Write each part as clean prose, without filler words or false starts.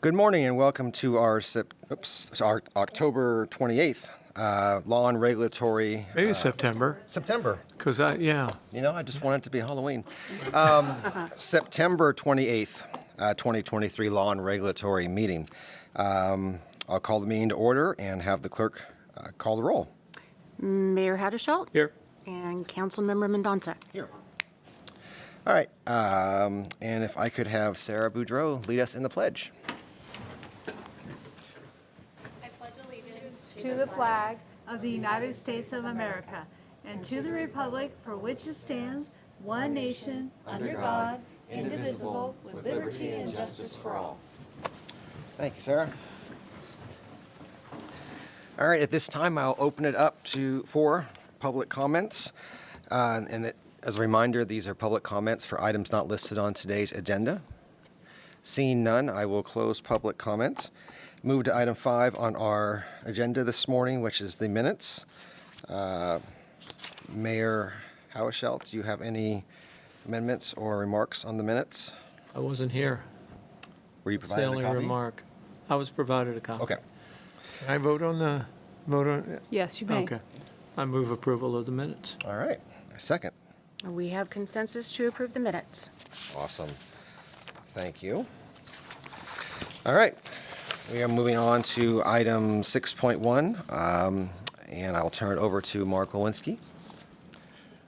Good morning and welcome to our October 28th Law and Regulatory. Maybe September. September. Because I just want it to be Halloween. September 28th, 2023 Law and Regulatory meeting. I'll call the meeting to order and have the clerk call the roll. Mayor Haddishalt. Here. And Councilmember Mendonça. Here. All right. And if I could have Sarah Boudreau lead us in the pledge. To the flag of the United States of America and to the republic for which it stands, one nation, under God, indivisible, with liberty and justice for all. Thank you, Sarah. All right, at this time, I'll open it up for public comments. As a reminder, these are public comments for items not listed on today's agenda. Seeing none, I will close public comments. Move to item 5 on our agenda this morning, which is the minutes. Mayor Haddishalt, do you have any amendments or remarks on the minutes? I wasn't here. Were you It's the provided a only copy? remark. I was provided a copy. Okay. Can I vote on? Yes, you may. Okay. I move approval of the minutes. All right. A second. We have consensus to approve the minutes. Awesome. Thank you. All right. We are moving on to item 6.1, and I'll turn it over to Mark Lewinsky.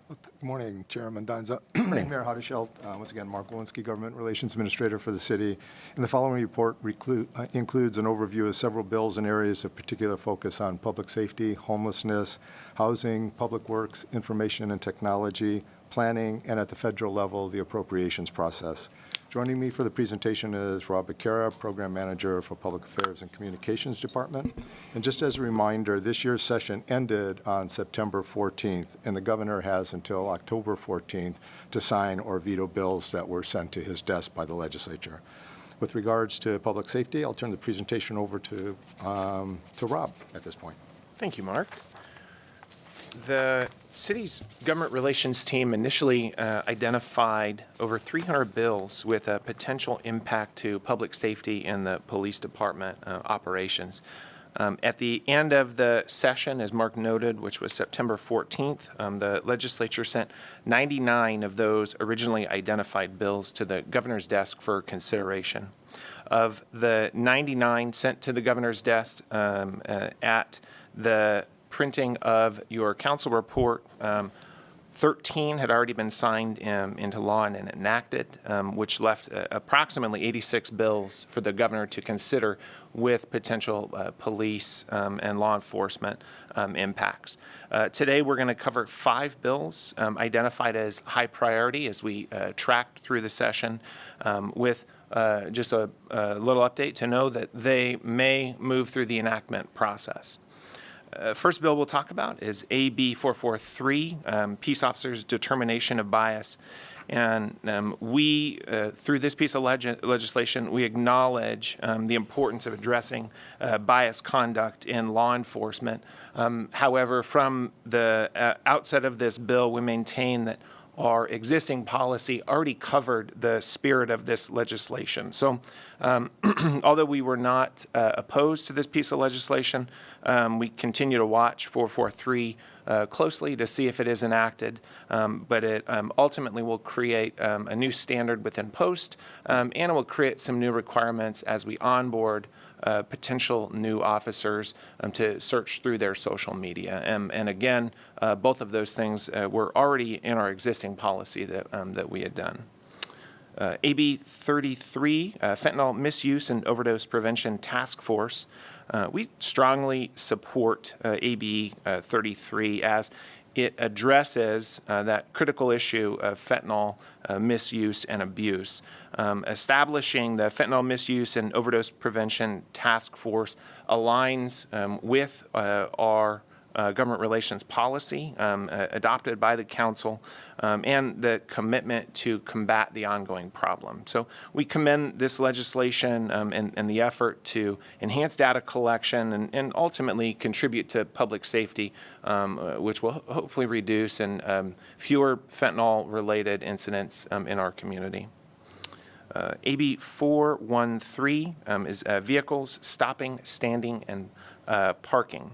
Good morning, Chairman Mendonça. Mayor Haddishalt, once again, Mark Lewinsky, Government Relations Administrator for the city. And the following report includes an overview of several bills and areas of particular focus on public safety, homelessness, housing, public works, information and technology, planning, and at the federal level, the appropriations process. Joining me for the presentation is Rob Becerra, Program Manager for Public Affairs and Communications Department. And just as a reminder, this year's session ended on September 14th, and the governor has until October 14th to sign or veto bills that were sent to his desk by the legislature. With regards to public safety, I'll turn the presentation over to Rob at this point. Thank you, Mark. The city's government relations team initially identified over 300 bills with a potential impact to public safety and the police department operations. At the end of the session, as Mark noted, which was September 14th, the legislature sent 99 of those originally identified bills to the governor's desk for consideration. Of the 99 sent to the governor's desk at the printing of your council report, 13 had already been signed into law and enacted, which left approximately 86 bills for the governor to consider with potential police and law enforcement impacts. Today we're going to cover 5 bills identified as high priority as we tracked through the session with just a little update to know that they may move through the enactment process. First bill we'll talk about is AB 443, Peace Officers' Determination of Bias. And we, through this piece of legislation, we acknowledge the importance of addressing bias conduct in law enforcement. However, from the outset of this bill, we maintain that our existing policy already covered the spirit of this legislation. So although we were not opposed to this piece of legislation, we continue to watch 443 closely to see if it is enacted, but it ultimately will create a new standard within post, and it will create some new requirements as we onboard potential new officers to search through their social media. And again, both of those things were already in our existing policy that we had done. AB 33, Fentanyl Misuse and Overdose Prevention Task Force. We strongly support AB 33 as it addresses that critical issue of fentanyl misuse and abuse. Establishing the Fentanyl Misuse and Overdose Prevention Task Force aligns with our government relations policy adopted by the council and the commitment to combat the ongoing problem. So we commend this legislation and the effort to enhance data collection and ultimately contribute to public safety, which will hopefully reduce and fewer fentanyl-related incidents in our community. AB 413 is vehicles stopping, standing, and parking.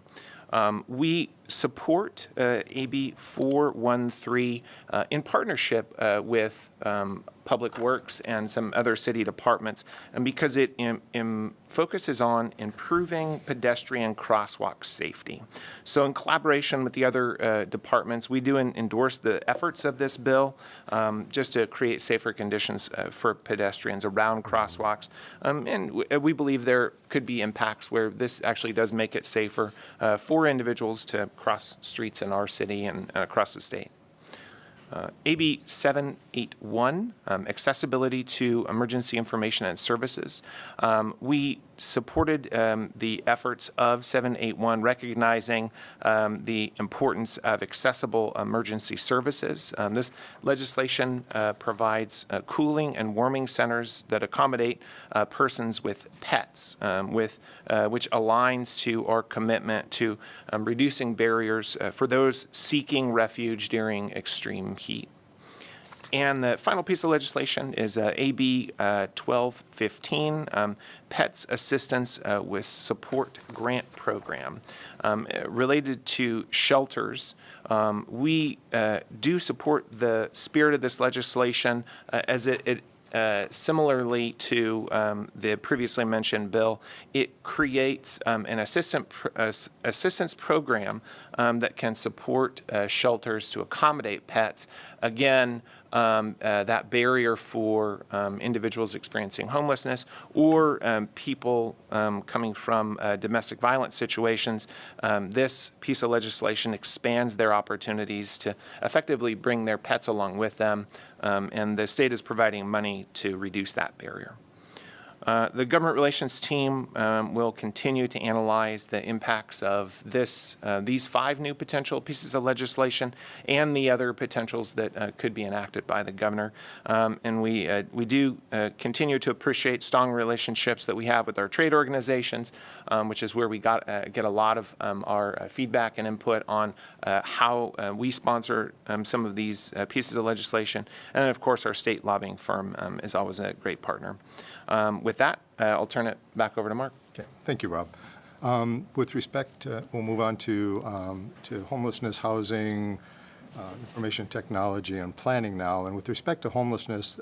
We support AB 413 in partnership with Public Works and some other city departments, and because it focuses on improving pedestrian crosswalk safety. So in collaboration with the other departments, we do endorse the efforts of this bill just to create safer conditions for pedestrians around crosswalks. And we believe there could be impacts where this actually does make it safer for individuals to cross streets in our city and across the state. AB 781, accessibility to emergency information and services. We supported the efforts of 781, recognizing the importance of accessible emergency services. This legislation provides cooling and warming centers that accommodate persons with pets, which aligns to our commitment to reducing barriers for those seeking refuge during extreme heat. And the final piece of legislation is AB 1215, Pets Assistance with Support Grant Program. Related to shelters, we do support the spirit of this legislation as it similarly to the previously mentioned bill, it creates an assistance program that can support shelters to accommodate pets. Again, that barrier for individuals experiencing homelessness or people coming from domestic violence situations, this piece of legislation expands their opportunities to effectively bring their pets along with them, and the state is providing money to reduce that barrier. The government relations team will continue to analyze the impacts of these 5 new potential pieces of legislation and the other potentials that could be enacted by the governor. And we do continue to appreciate strong relationships that we have with our trade organizations, which is where we get a lot of our feedback and input on how we sponsor some of these pieces of legislation. And of course, our state lobbying firm is always a great partner. With that, I'll turn it back over to Mark. Okay, thank you, Rob. With respect to, we'll move on to homelessness, housing, information technology, and planning now. And with respect to homelessness,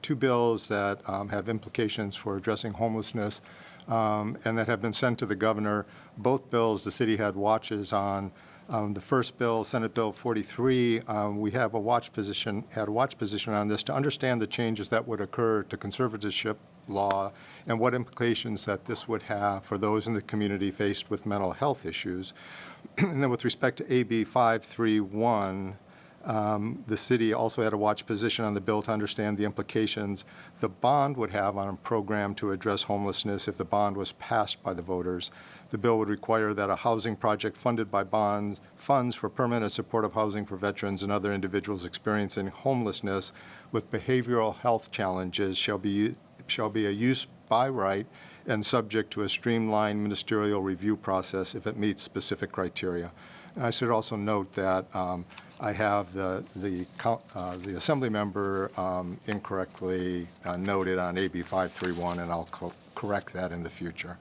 2 bills that have implications for addressing homelessness and that have been sent to the governor. Both bills the city had watches on. The first bill, Senate Bill 43, we have a watch position on this to understand the changes that would occur to conservatorship law and what implications that this would have for those in the community faced with mental health issues. And then with respect to AB 531, the city also had a watch position on the bill to understand the implications the bond would have on a program to address homelessness if the bond was passed by the voters. The bill would require that a housing project funded by funds for permanent supportive housing for veterans and other individuals experiencing homelessness with behavioral health challenges shall be a use by right and subject to a streamlined ministerial review process if it meets specific criteria. And I should also note that I have the Assembly member incorrectly noted on AB 531, and I'll correct that in the future.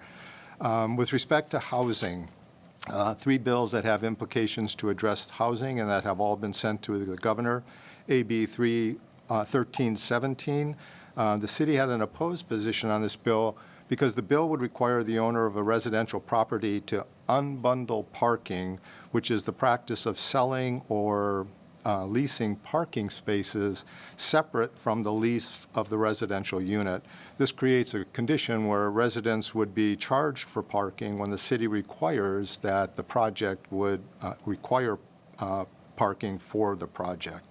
With respect to housing, 3 bills that have implications to address housing and that have all been sent to the governor. AB 1317, the city had an opposed position on this bill because the bill would require the owner of a residential property to unbundle parking, which is the practice of selling or leasing parking spaces separate from the lease of the residential unit. This creates a condition where residents would be charged for parking when the city requires that the project would require parking for the project.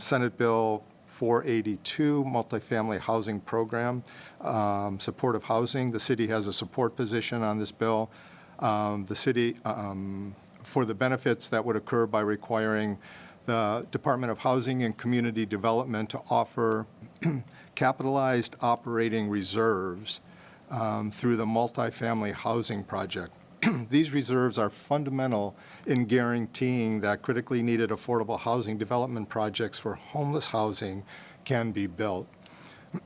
Senate Bill 482, multifamily housing program, supportive housing. The city has a support position on this bill. The city, for the benefits that would occur by requiring the Department of Housing and Community Development to offer capitalized operating reserves through the multifamily housing project. These reserves are fundamental in guaranteeing that critically needed affordable housing development projects for homeless housing can be built.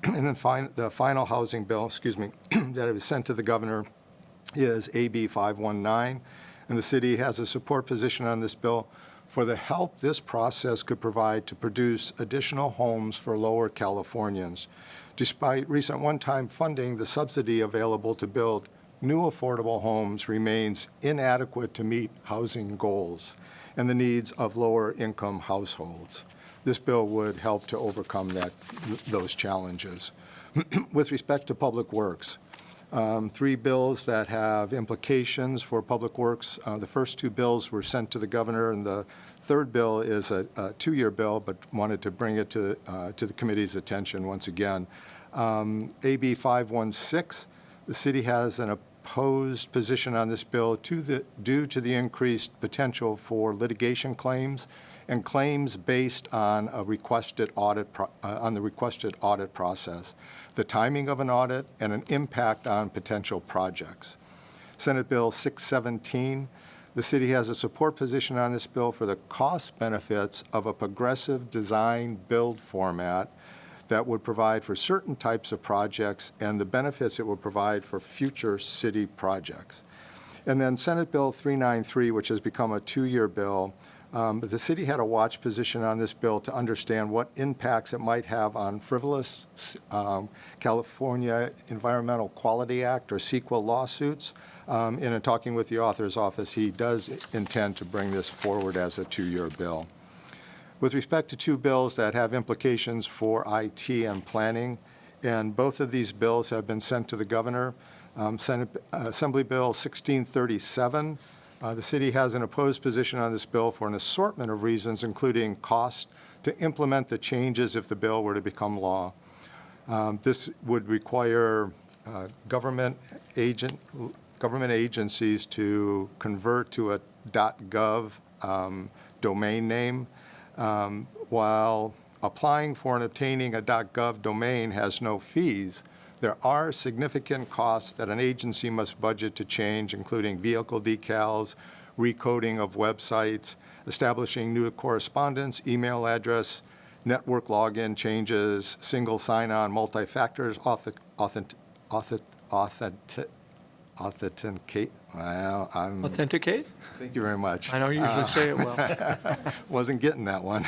And then the final housing bill, that was sent to the governor is AB 519, and the city has a support position on this bill for the help this process could provide to produce additional homes for lower Californians. Despite recent one-time funding, the subsidy available to build new affordable homes remains inadequate to meet housing goals and the needs of lower-income households. This bill would help to overcome those challenges. With respect to public works, 3 bills that have implications for public works. The first 2 bills were sent to the governor, and the third bill is a 2-year bill, but wanted to bring it to the committee's attention once again. AB 516, the city has an opposed position on this bill due to the increased potential for litigation claims and claims based on a requested audit on the requested audit process, the timing of an audit, and an impact on potential projects. Senate Bill 617, the city has a support position on this bill for the cost benefits of a progressive design build format that would provide for certain types of projects and the benefits it would provide for future city projects. And then Senate Bill 393, which has become a 2-year bill, but the city had a watch position on this bill to understand what impacts it might have on frivolous California Environmental Quality Act or CEQA lawsuits. In talking with the author's office, he does intend to bring this forward as a 2-year bill. With respect to 2 bills that have implications for IT and planning, and both of these bills have been sent to the governor, Assembly Bill 1637, the city has an opposed position on this bill for an assortment of reasons, including cost to implement the changes if the bill were to become law. This would require government agencies to convert to a .gov domain name, while applying for and obtaining a .gov domain has no fees. There are significant costs that an agency must budget to change, including vehicle decals, recoding of websites, establishing new correspondence, email address, network login changes, single sign-on, multi-factor authenticate. Well, Authenticate? thank you very much. I don't usually say it well. Wasn't getting that one.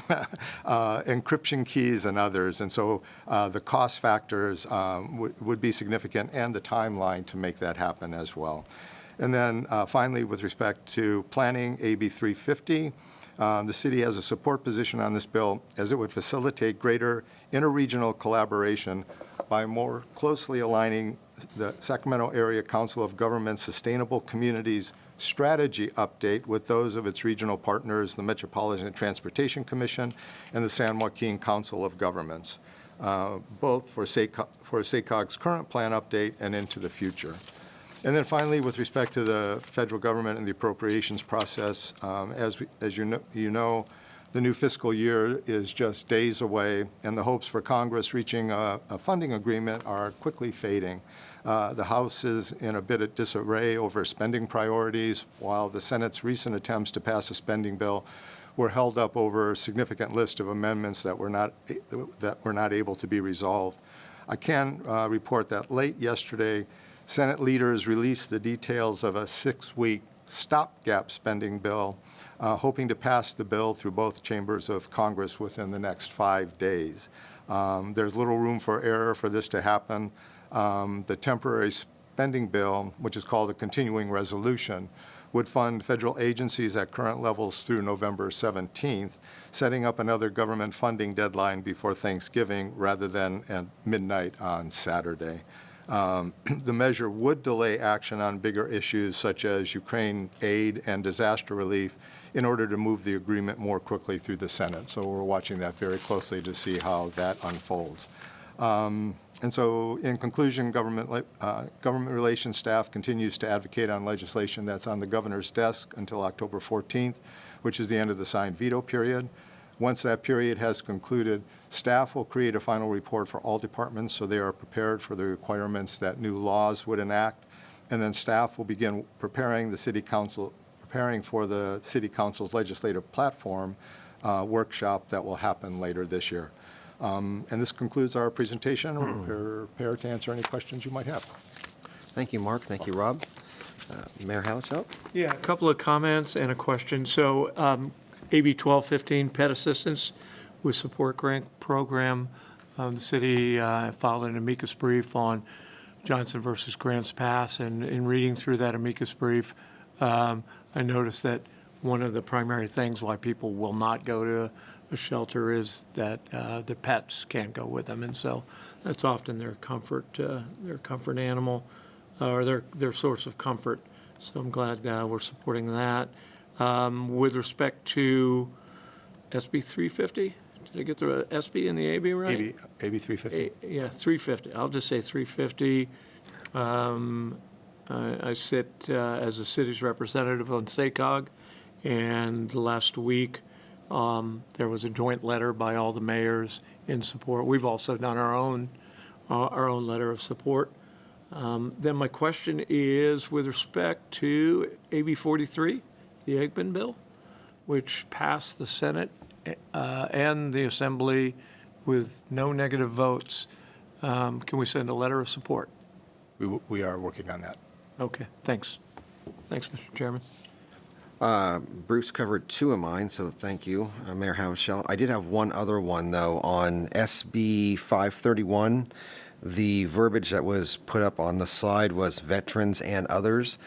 Encryption keys and others. And so the cost factors would be significant, and the timeline to make that happen as well. And then finally, with respect to planning, AB 350, the city has a support position on this bill as it would facilitate greater interregional collaboration by more closely aligning the Sacramento Area Council of Governments Sustainable Communities strategy update with those of its regional partners, the Metropolitan Transportation Commission and the San Joaquin Council of Governments, both for SACOG's current plan update and into the future. And then finally, with respect to the federal government and the appropriations process, as you know, the new fiscal year is just days away, and the hopes for Congress reaching a funding agreement are quickly fading. The House is in a bit of disarray over spending priorities, while the Senate's recent attempts to pass a spending bill were held up over a significant list of amendments that were not able to be resolved. I can report that late yesterday, Senate leaders released the details of a 6-week stopgap spending bill, hoping to pass the bill through both chambers of Congress within the next 5 days. There's little room for error for this to happen. The temporary spending bill, which is called a continuing resolution, would fund federal agencies at current levels through November 17th, setting up another government funding deadline before Thanksgiving rather than at midnight on Saturday. The measure would delay action on bigger issues such as Ukraine aid and disaster relief in order to move the agreement more quickly through the Senate. So we're watching that very closely to see how that unfolds. And so in conclusion, government relations staff continues to advocate on legislation that's on the governor's desk until October 14th, which is the end of the signed veto period. Once that period has concluded, staff will create a final report for all departments so they are prepared for the requirements that new laws would enact. And then staff will begin preparing for the City Council's legislative platform workshop that will happen later this year. And this concludes our presentation. We're prepared to answer any questions you might have. Thank you, Mark. Thank you, Rob. Mayor Hauschelt? Yeah, a couple of comments and a question. So AB 1215, Pet Assistance with Support Grant Program. The city filed an amicus brief on Johnson versus Grants Pass, and in reading through that amicus brief, I noticed that one of the primary things why people will not go to a shelter is that the pets can't go with them, and so that's often their comfort animal, or their source of comfort. So I'm glad we're supporting that. With respect to SB 350, did I get the SB and the AB right? AB 350. Yeah, 350. I'll just say 350. I sit as the city's representative on SACOG, and last week there was a joint letter by all the mayors in support. We've also done our own letter of support. Then my question is with respect to AB 43, the Eggman bill, which passed the Senate and the Assembly with no negative votes. Can we send a letter of support? We are working on that. Okay, thanks. Thanks, Mr. Chairman. Bruce covered two of mine, so thank you, Mayor Hauschelt. I did have one other one, though, on SB 531. The verbiage that was put up on the slide was veterans and others.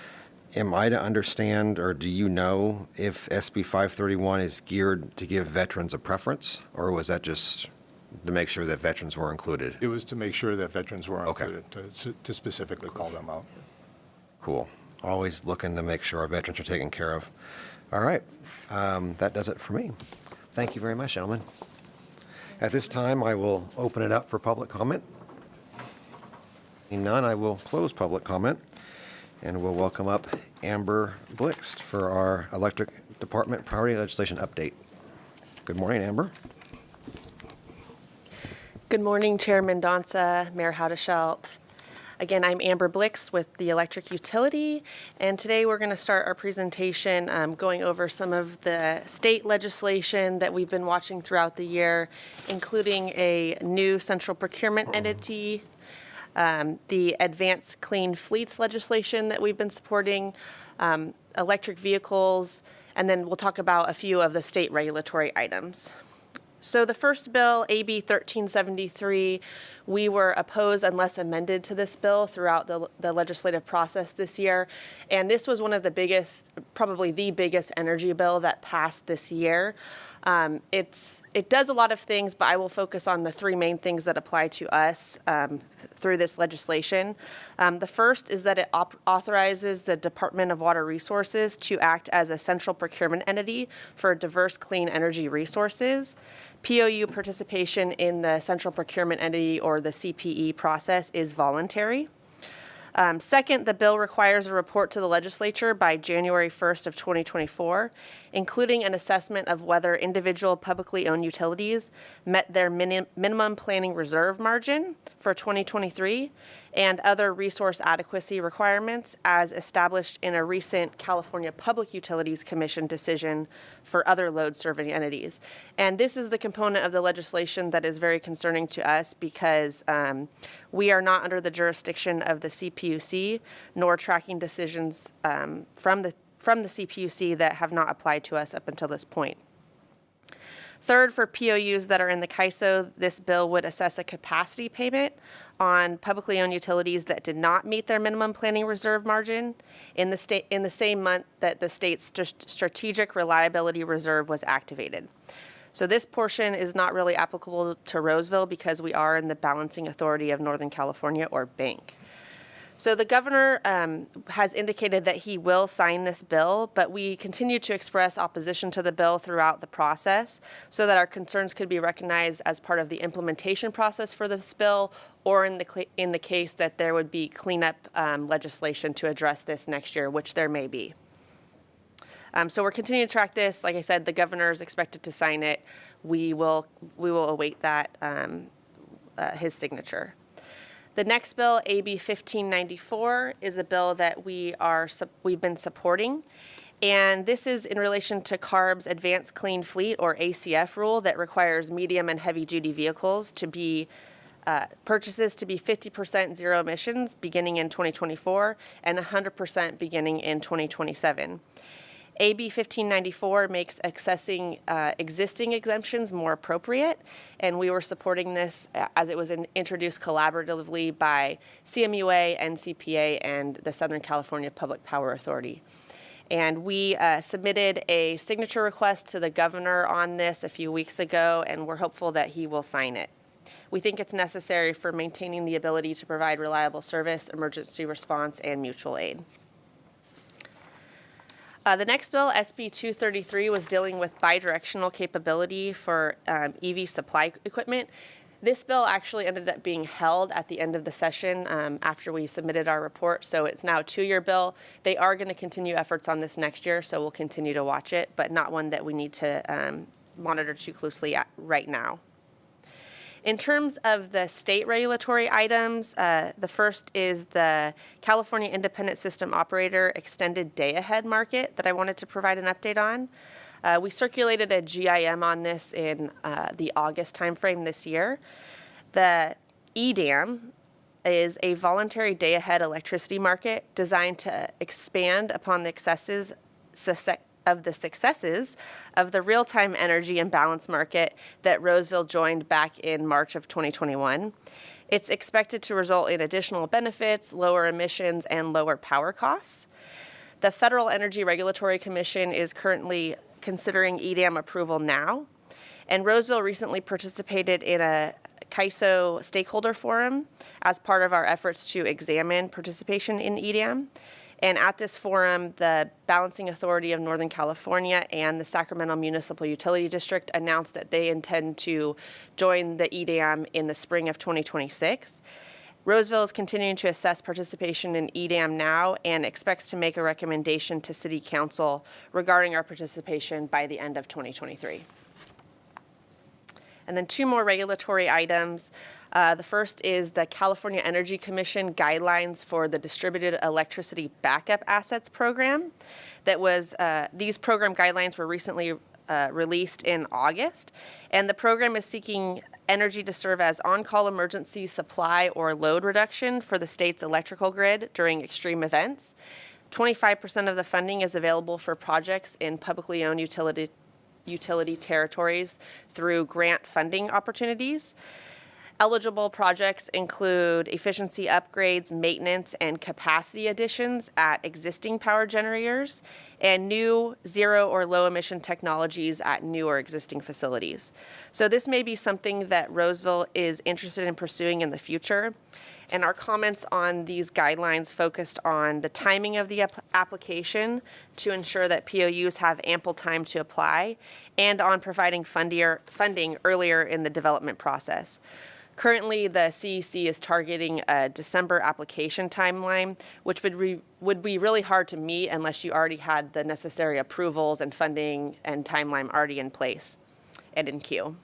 Am I to understand, or do you know, if SB 531 is geared to give veterans a preference, or was that just to make sure that veterans were included? It was to make sure that veterans were Okay. included, to specifically call them out. Cool. Always looking to make sure our veterans are taken care of. All right. That does it for me. Thank you very much, gentlemen. At this time, I will open it up for public comment. Seeing none, I will close public comment, and we'll welcome up Amber Blixt for our Electric Department Priority Legislation update. Good morning, Amber. Good morning, Chairman Donza, Mayor Hauschelt. Again, I'm Amber Blixt with the Electric Utility, and today we're going to start our presentation going over some of the state legislation that we've been watching throughout the year, including a new central procurement entity, the Advanced Clean Fleets legislation that we've been supporting, electric vehicles, and then we'll talk about a few of the state regulatory items. So the first bill, AB 1373, we were opposed unless amended to this bill throughout the legislative process this year. And this was one of the biggest, probably the biggest energy bill that passed this year. It does a lot of things, but I will focus on the three main things that apply to us through this legislation. The first is that it authorizes the Department of Water Resources to act as a central procurement entity for diverse clean energy resources. POU participation in the central procurement entity, or the CPE process, is voluntary. Second, the bill requires a report to the legislature by January 1st of 2024, including an assessment of whether individual publicly owned utilities met their minimum planning reserve margin for 2023 and other resource adequacy requirements as established in a recent California Public Utilities Commission decision for other load-serving entities. And this is the component of the legislation that is very concerning to us because we are not under the jurisdiction of the CPUC, nor tracking decisions from the CPUC that have not applied to us up until this point. Third, for POUs that are in the CAISO, this bill would assess a capacity payment on publicly owned utilities that did not meet their minimum planning reserve margin in the same month that the state's strategic reliability reserve was activated. So this portion is not really applicable to Roseville because we are in the Balancing Authority of Northern California, or BANC. So the governor has indicated that he will sign this bill, but we continue to express opposition to the bill throughout the process so that our concerns could be recognized as part of the implementation process for this bill, or in the case that there would be cleanup legislation to address this next year, which there may be. So we're continuing to track this. Like I said, the governor is expected to sign it. We will await that, his signature. The next bill, AB 1594, is a bill that we've been supporting, And this is in relation to CARB's Advanced Clean Fleet, or ACF, rule that requires medium and heavy-duty vehicles to be purchases to be 50% zero emissions beginning in 2024 and 100% beginning in 2027. AB 1594 makes accessing existing exemptions more appropriate, and we were supporting this as it was introduced collaboratively by CMUA, NCPA, and the Southern California Public Power Authority. And we submitted a signature request to the governor on this a few weeks ago, and we're hopeful that he will sign it. We think it's necessary for maintaining the ability to provide reliable service, emergency response, and mutual aid. The next bill, SB 233, was dealing with bidirectional capability for EV supply equipment. This bill actually ended up being held at the end of the session after we submitted our report, so it's now a 2-year bill. They are going to continue efforts on this next year, so we'll continue to watch it, but not one that we need to monitor too closely right now. In terms of the state regulatory items, the first is the California Independent System Operator Extended Day-Ahead Market that I wanted to provide an update on. We circulated a GIM on this in the August timeframe this year. The EDAM is a voluntary day-ahead electricity market designed to expand upon the successes of the real-time energy imbalance market that Roseville joined back in March of 2021. It's expected to result in additional benefits, lower emissions, and lower power costs. The Federal Energy Regulatory Commission is currently considering EDAM approval now, and Roseville recently participated in a CAISO stakeholder forum as part of our efforts to examine participation in EDAM. And at this forum, the Balancing Authority of Northern California and the Sacramento Municipal Utility District announced that they intend to join the EDAM in the spring of 2026. Roseville is continuing to assess participation in EDAM now and expects to make a recommendation to City Council regarding our participation by the end of 2023. And then 2 more regulatory items. The first is the California Energy Commission guidelines for the Distributed Electricity Backup Assets Program. These program guidelines were recently released in August, and the program is seeking energy to serve as on-call emergency supply or load reduction for the state's electrical grid during extreme events. 25% of the funding is available for projects in publicly owned utility territories through grant funding opportunities. Eligible projects include efficiency upgrades, maintenance, and capacity additions at existing power generators, and new zero or low emission technologies at new or existing facilities. So this may be something that Roseville is interested in pursuing in the future. And our comments on these guidelines focused on the timing of the application to ensure that POUs have ample time to apply, and on providing funding earlier in the development process. Currently, the CEC is targeting a December application timeline, which would be really hard to meet unless you already had the necessary approvals and funding and timeline already in place and in queue.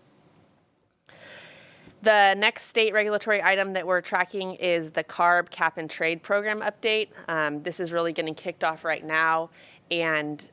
The next state regulatory item that we're tracking is the CARB Cap and Trade Program update. This is really getting kicked off right now, and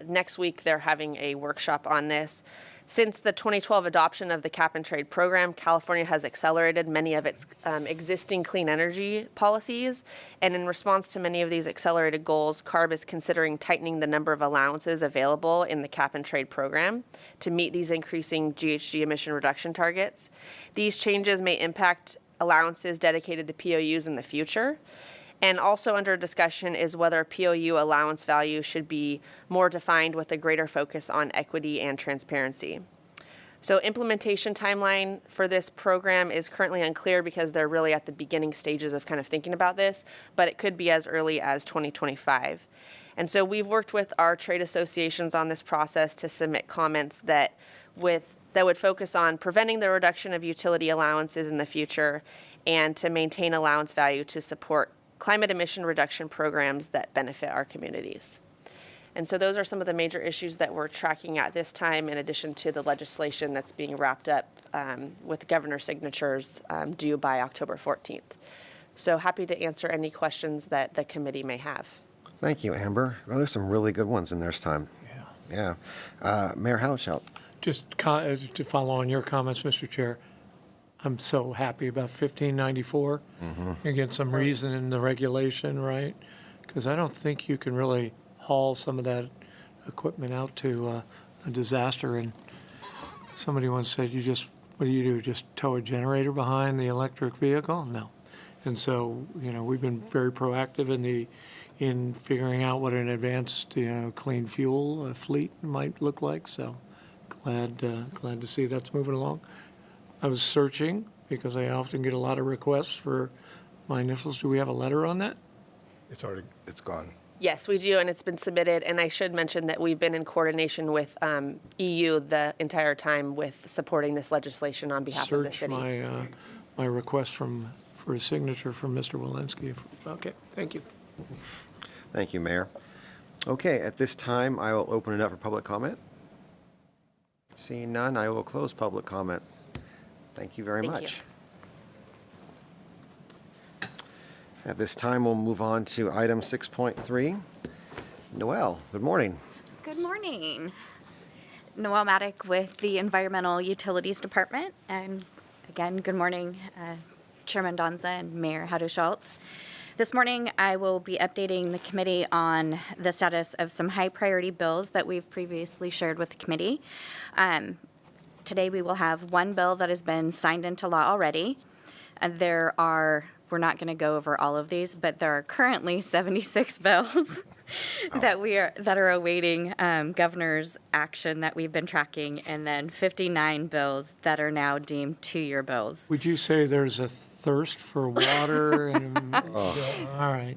next week they're having a workshop on this. Since the 2012 adoption of the Cap and Trade Program, California has accelerated many of its existing clean energy policies, and in response to many of these accelerated goals, CARB is considering tightening the number of allowances available in the Cap and Trade Program to meet these increasing GHG emission reduction targets. These changes may impact allowances dedicated to POUs in the future. And also under discussion is whether POU allowance value should be more defined with a greater focus on equity and transparency. So implementation timeline for this program is currently unclear because they're really at the beginning stages of kind of thinking about this, but it could be as early as 2025. And so we've worked with our trade associations on this process to submit comments that would focus on preventing the reduction of utility allowances in the future and to maintain allowance value to support climate emission reduction programs that benefit our communities. And so those are some of the major issues that we're tracking at this time, in addition to the legislation that's being wrapped up with governor signatures due by October 14th. So happy to answer any questions that the committee may have. Thank you, Amber. Well, there's some really good ones in there this time. Yeah. Mayor Haudashelt. Just to follow on your comments, Mr. Chair, I'm so happy about 1594. You get some reason in the regulation, right? Because I don't think you can really haul some of that equipment out to a disaster. And somebody once said, what do? Just tow a generator behind the electric vehicle? No. And so, we've been very proactive in figuring out what an advanced, clean fuel fleet might look like. So glad to see that's moving along. I was searching because I often get a lot of requests for my initials. Do we have a letter on that? It's gone. Yes, we do, and it's been submitted. And I should mention that we've been in coordination with EU the entire time with supporting this legislation on behalf of the Search city. my request for a signature from Mr. Walensky. Okay, thank you. Thank you, Mayor. Okay, at this time, I will open it up for public comment. Seeing none, I will close public comment. Thank you very Thank you. much. At this time, we'll move on to item 6.3. Noel, good morning. Good morning. Noel Maddock with the Environmental Utilities Department. And again, good morning, Chairman Donza and Mayor Haudashelt. This morning, I will be updating the committee on the status of some high priority bills that we've previously shared with the committee. Today, we will have one bill that has been signed into law already. We're not going to go over all of these, but there are currently 76 bills that are awaiting governor's action that we've been tracking, and then 59 bills that are now deemed 2-year bills. Would you say there's a thirst for water? All right.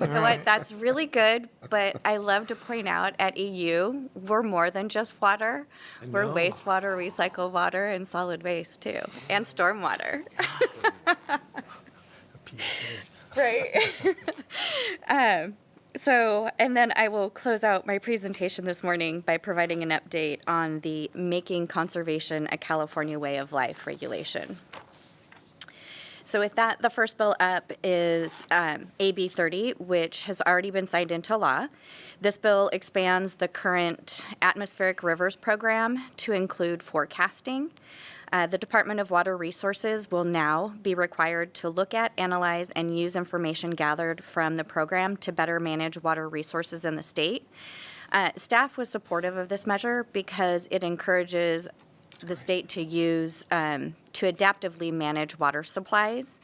You know what? That's really good, but I love to point out at EU, we're more than just water. We're know. wastewater, recycled water, and solid waste too, and stormwater. Right. And then I will close out my presentation this morning by providing an update on the Making Conservation a California Way of Life regulation. So with that, the first bill up is AB 30, which has already been signed into law. This bill expands the current atmospheric rivers program to include forecasting. The Department of Water Resources will now be required to look at, analyze, and use information gathered from the program to better manage water resources in the state. Staff was supportive of this measure because it encourages the state to use to adaptively manage water supplies.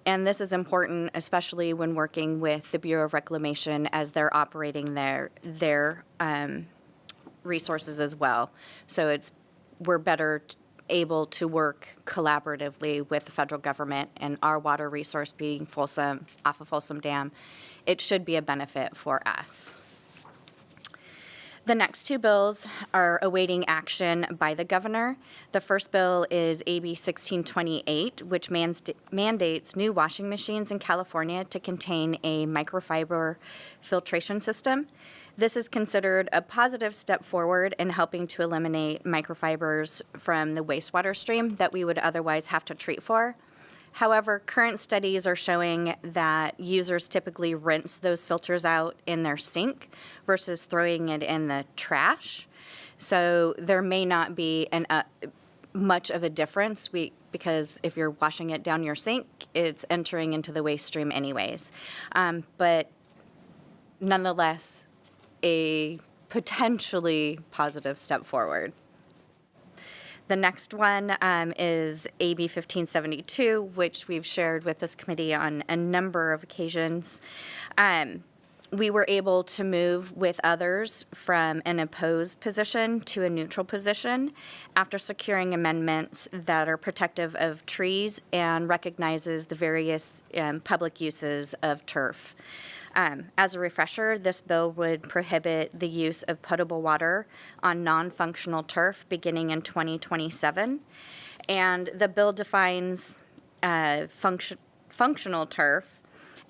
And this is important, especially when working with the Bureau of Reclamation as they're operating their resources as well. So we're better able to work collaboratively with the federal government, and our water resource being Folsom, off of Folsom Dam, it should be a benefit for us. The next two bills are awaiting action by the governor. The first bill is AB 1628, which mandates new washing machines in California to contain a microfiber filtration system. This is considered a positive step forward in helping to eliminate microfibers from the wastewater stream that we would otherwise have to treat for. However, current studies are showing that users typically rinse those filters out in their sink versus throwing it in the trash. So there may not be much of a difference because if you're washing it down your sink, it's entering into the waste stream anyways. But nonetheless, a potentially positive step forward. The next one is AB 1572, which we've shared with this committee on a number of occasions. We were able to move with others from an opposed position to a neutral position after securing amendments that are protective of trees and recognizes the various public uses of turf. As a refresher, this bill would prohibit the use of potable water on non-functional turf beginning in 2027. And the bill defines functional turf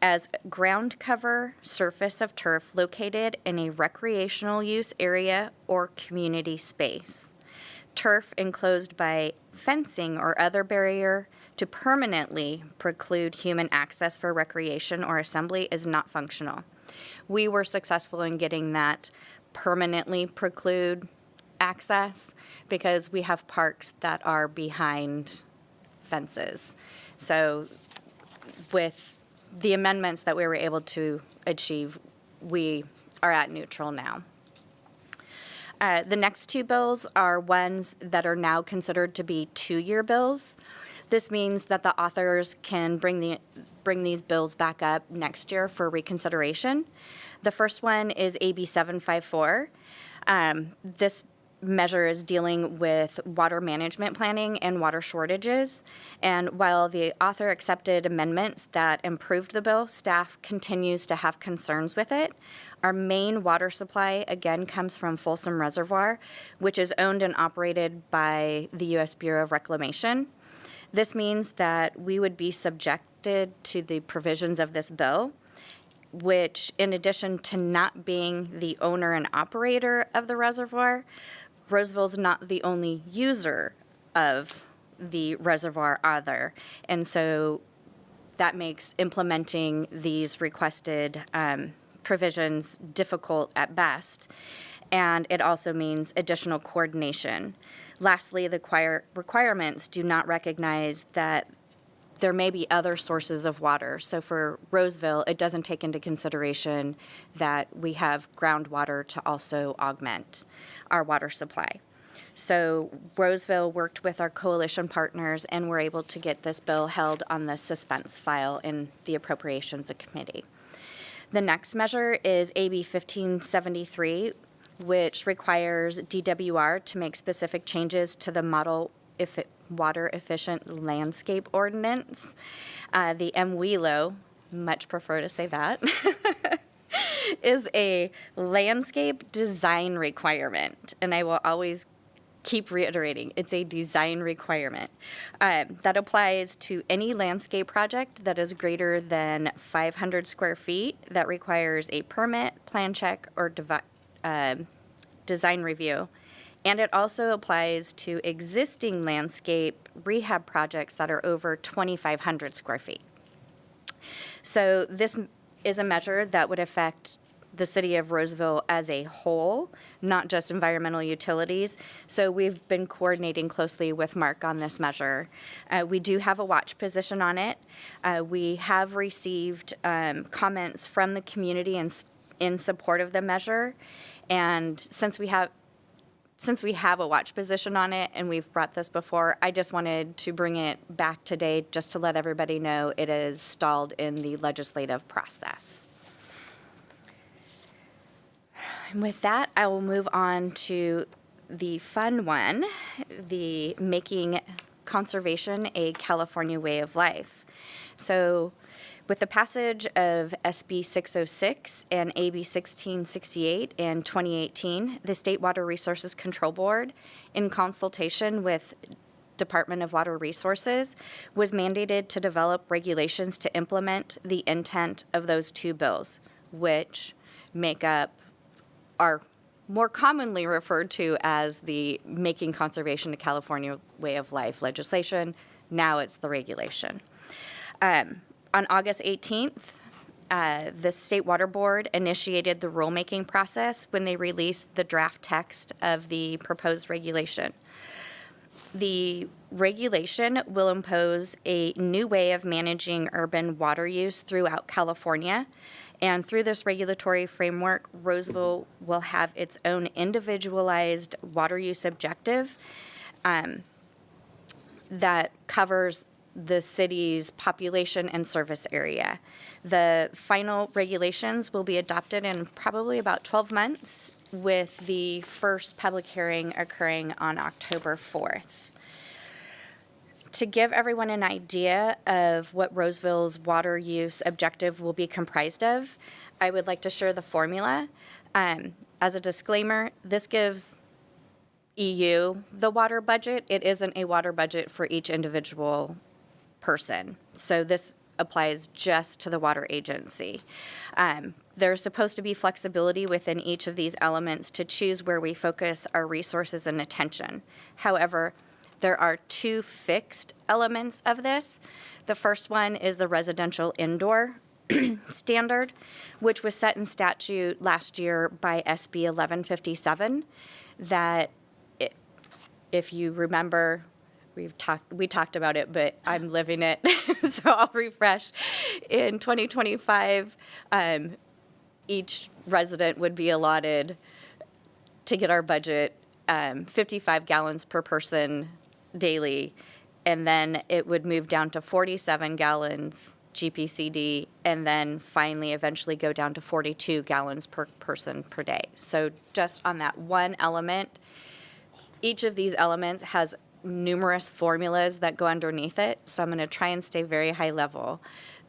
as ground cover surface of turf located in a recreational use area or community space. Turf enclosed by fencing or other barrier to permanently preclude human access for recreation or assembly is not functional. We were successful in getting that permanently preclude access because we have parks that are behind fences. So with the amendments that we were able to achieve, we are at neutral now. The next two bills are ones that are now considered to be two-year bills. This means that the authors can bring these bills back up next year for reconsideration. The first one is AB 754. This measure is dealing with water management planning and water shortages. And while the author accepted amendments that improved the bill, staff continues to have concerns with it. Our main water supply, again, comes from Folsom Reservoir, which is owned and operated by the U.S. Bureau of Reclamation. This means that we would be subjected to the provisions of this bill, which, in addition to not being the owner and operator of the reservoir, Roseville's not the only user of the reservoir either. And so that makes implementing these requested provisions difficult at best. And it also means additional coordination. Lastly, the requirements do not recognize that there may be other sources of water. So for Roseville, it doesn't take into consideration that we have groundwater to also augment our water supply. So Roseville worked with our coalition partners and were able to get this bill held on the suspense file in the Appropriations Committee. The next measure is AB 1573, which requires DWR to make specific changes to the model water efficient landscape ordinance. The MWELO, much prefer to say that, is a landscape design requirement. And I will always keep reiterating, it's a design requirement that applies to any landscape project that is greater than 500 square feet that requires a permit, plan check, or design review. And it also applies to existing landscape rehab projects that are over 2,500 square feet. So this is a measure that would affect the city of Roseville as a whole, not just environmental utilities. So we've been coordinating closely with Mark on this measure. We do have a watch position on it. We have received comments from the community in support of the measure. And since we have a watch position on it, and we've brought this before, I just wanted to bring it back today just to let everybody know it is stalled in the legislative process. And with that, I will move on to the fun one, the Making Conservation a California Way of Life. So with the passage of SB 606 and AB 1668 in 2018, the State Water Resources Control Board, in consultation with Department of Water Resources, was mandated to develop regulations to implement the intent of those two bills, which make up are more commonly referred to as the Making Conservation a California Way of Life legislation. Now it's the regulation. On August 18th, the State Water Board initiated the rulemaking process when they released the draft text of the proposed regulation. The regulation will impose a new way of managing urban water use throughout California. And through this regulatory framework, Roseville will have its own individualized water use objective that covers the city's population and service area. The final regulations will be adopted in probably about 12 months, with the first public hearing occurring on October 4th. To give everyone an idea of what Roseville's water use objective will be comprised of, I would like to share the formula. As a disclaimer, this gives EU the water budget. It isn't a water budget for each individual person. So this applies just to the water agency. There's supposed to be flexibility within each of these elements to choose where we focus our resources and attention. However, there are two fixed elements of this. The first one is the residential indoor standard, which was set in statute last year by SB 1157, that if you remember, we talked about it, but I'm living it, so I'll refresh. In 2025, each resident would be allotted, to get our budget, 55 gallons per person daily, and then it would move down to 47 gallons GPCD, and then finally eventually go down to 42 gallons per person per day. So just on that one element, each of these elements has numerous formulas that go underneath it, so I'm going to try and stay very high level.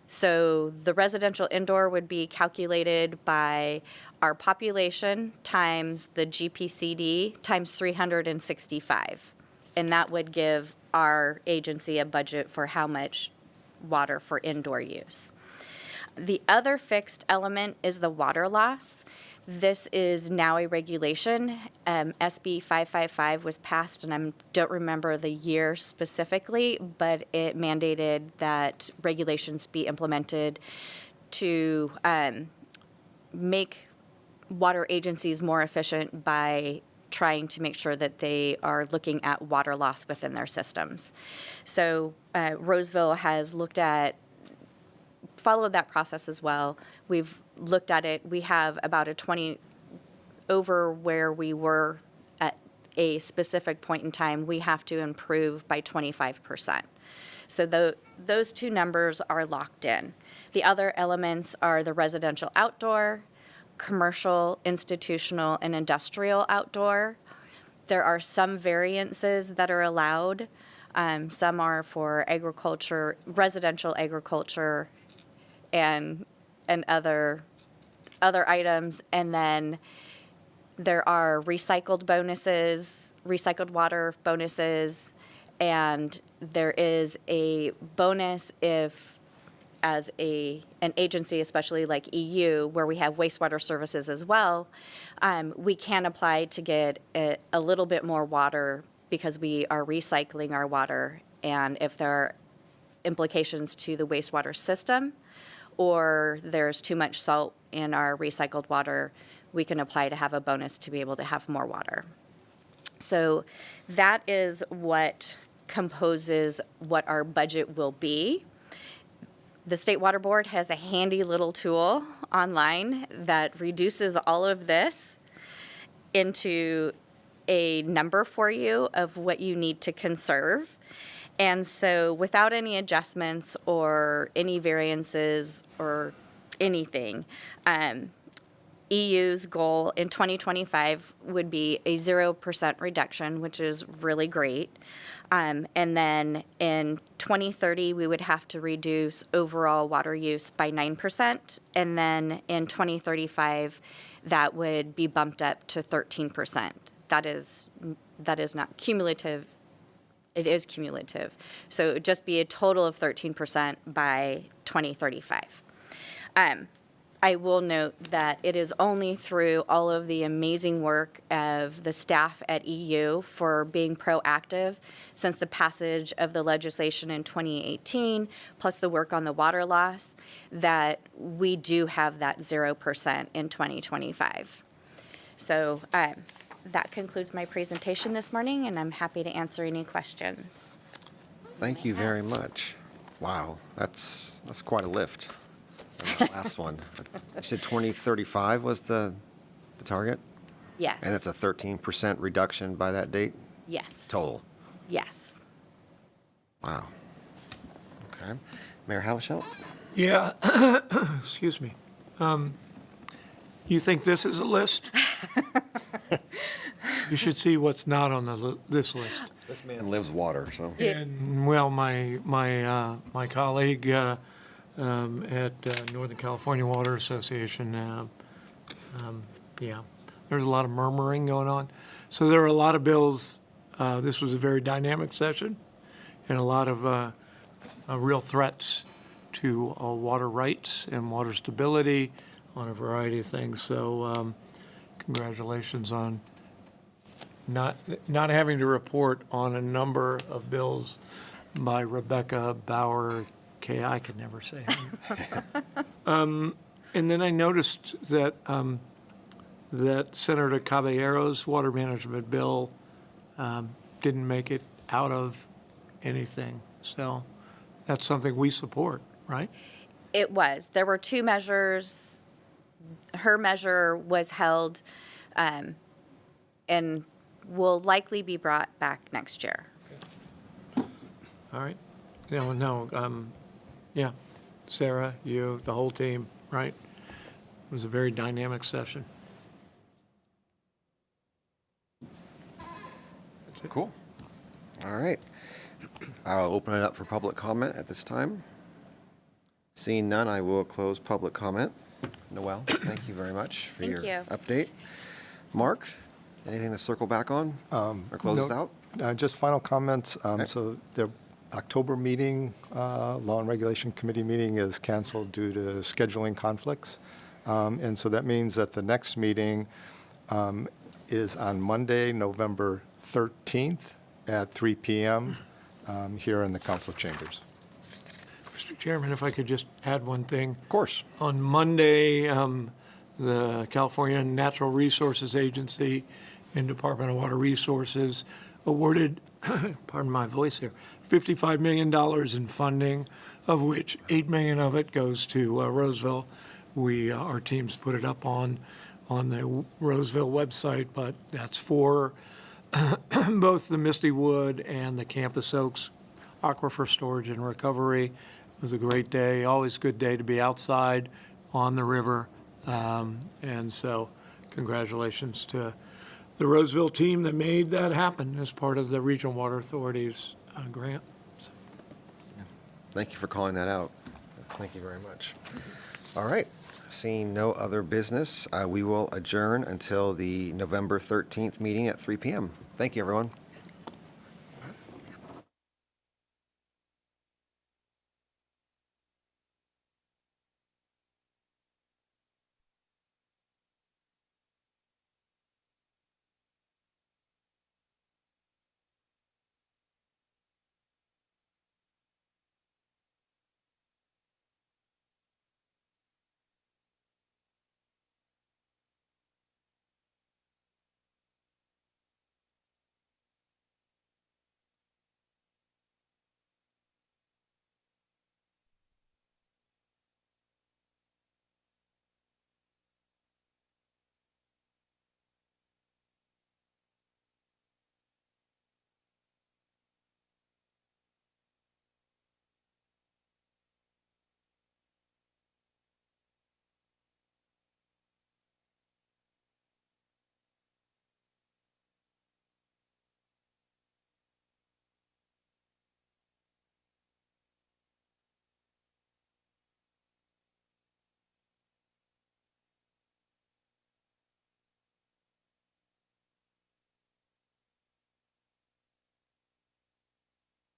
So the residential indoor would be calculated by our population times the GPCD times 365. And that would give our agency a budget for how much water for indoor use. The other fixed element is the water loss. This is now a regulation. SB 555 was passed, and I don't remember the year specifically, but it mandated that regulations be implemented to make water agencies more efficient by trying to make sure that they are looking at water loss within their systems. So Roseville has followed that process as well. We've looked at it. We have about a 20 over where we were at a specific point in time. We have to improve by 25%. So those two numbers are locked in. The other elements are the residential outdoor, commercial, institutional, and industrial outdoor. There are some variances that are allowed. Some are for agriculture, residential agriculture, and other items. And then there are recycled bonuses, recycled water bonuses, and there is a bonus if, as an agency, especially like EU, where we have wastewater services as well, we can apply to get a little bit more water because we are recycling our water. And if there are implications to the wastewater system, or there's too much salt in our recycled water, we can apply to have a bonus to be able to have more water. So that is what composes what our budget will be. The State Water Board has a handy little tool online that reduces all of this into a number for you of what you need to conserve. And so without any adjustments or any variances or anything, EU's goal in 2025 would be a 0% reduction, which is really great. And then in 2030, we would have to reduce overall water use by 9%. And then in 2035, that would be bumped up to 13%. That is not cumulative. It is cumulative. So it would just be a total of 13% by 2035. I will note that it is only through all of the amazing work of the staff at EU for being proactive since the passage of the legislation in 2018, plus the work on the water loss, that we do have that 0% in 2025. So that concludes my presentation this morning, and I'm happy to answer any questions. Thank you very much. Wow, that's quite a lift. The last one. You said 2035 was the target? Yes. And it's a 13% reduction by that date Yes. total? Yes. Wow. Okay. Mayor Havishel? Yeah, excuse me. You think this is a list? You should see what's not on this list. This man lives water, so. And, well, my colleague at Northern California Water Association, yeah, there's a lot of murmuring going on. So there are a lot of bills. This was a very dynamic session, and a lot of real threats to water rights and water stability on a variety of things. So congratulations on not having to report on a number of bills by Rebecca, Bauer, KI could never say. And then I noticed that, that Senator Caballero's water management bill didn't make it out of anything. So that's something we support, right? It was. There were two measures. Her measure was held and will likely be brought back next year. All right. Yeah. Sarah, you, the whole team, right? It was a very dynamic session. That's it. Cool. All right. I'll open it up for public comment at this time. Seeing none, I will close public comment. Noel, thank you very much for Thank your you. update. Mark, anything to circle back on or close us No, out? Just final comments. Okay. So the October meeting, Law and Regulation Committee meeting is canceled due to scheduling conflicts. And so that means that the next meeting is on Monday, November 13th at 3 p.m. Here in the council chambers. Mr. Chairman, if I could just add one thing. Of course. On Monday, the California Natural Resources Agency and Department of Water Resources awarded, pardon my voice here, $55 million in funding, of which $8 million of it goes to Roseville. Our teams put it up on the Roseville website, but that's for both the Misty Wood and the Campus Oaks aquifer storage and recovery. It was a great day, always a good day to be outside on the river. And so congratulations to the Roseville team that made that happen as part of the Regional Water Authority's grant. So, Thank you for calling that out. Thank you very much. All right. Seeing no other business, we will adjourn until the November 13th meeting at 3 p.m. Thank you, everyone.